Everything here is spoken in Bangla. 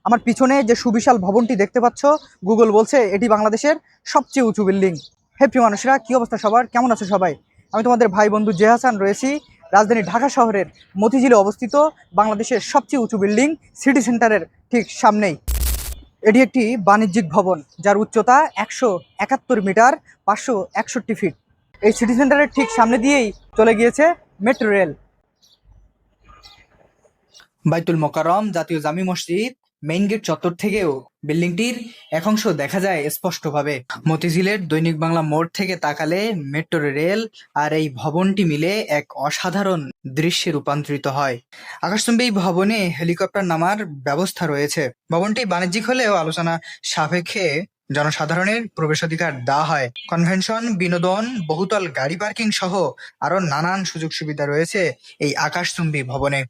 আমার পিছনে যে সুবিশাল ভবনটি দেখতে পাচ্ছ, গুগল বলছে এটি বাংলাদেশের সবচেয়ে উঁচু বিল্ডিং। হে প্রিয় মানুষরা, কি অবস্থা সবার, কেমন আছো সবাই? আমি তোমাদের ভাই বন্ধু জেহাসান রয়েছি রাজধানী ঢাকা শহরের মতিঝিলে অবস্থিত বাংলাদেশের সবচেয়ে উঁচু বিল্ডিং সিটি সেন্টারের ঠিক সামনেই। এটি একটি বাণিজ্যিক ভবন যার উচ্চতা 171 মিটার 561 ফিট। এই সিটি সেন্টারের ঠিক সামনে দিয়েই চলে গিয়েছে মেট্রো রেল। বাইতুল মোকাররম জাতীয় জামি মসজিদ মেইন গেট চত্বর থেকেও বিল্ডিংটির এক অংশ দেখা যায় স্পষ্টভাবে। মতিঝিলের দৈনিক বাংলা মোড় থেকে তাকালে মেট্রো রেল আর এই ভবনটি মিলে এক অসাধারণ দৃশ্যে রূপান্তরিত হয়। আকাশচুম্বী এই ভবনে হেলিকপ্টার নামার ব্যবস্থা রয়েছে। ভবনটি বাণিজ্যিক হলেও আলোচনা সাপেক্ষে জনসাধারণের প্রবেশাধিকার দেওয়া হয়। কনভেনশন, বিনোদন, বহুতল গাড়ি পার্কিং সহ আরো নানান সুযোগ সুবিধা রয়েছে এই আকাশচুম্বী ভবনে।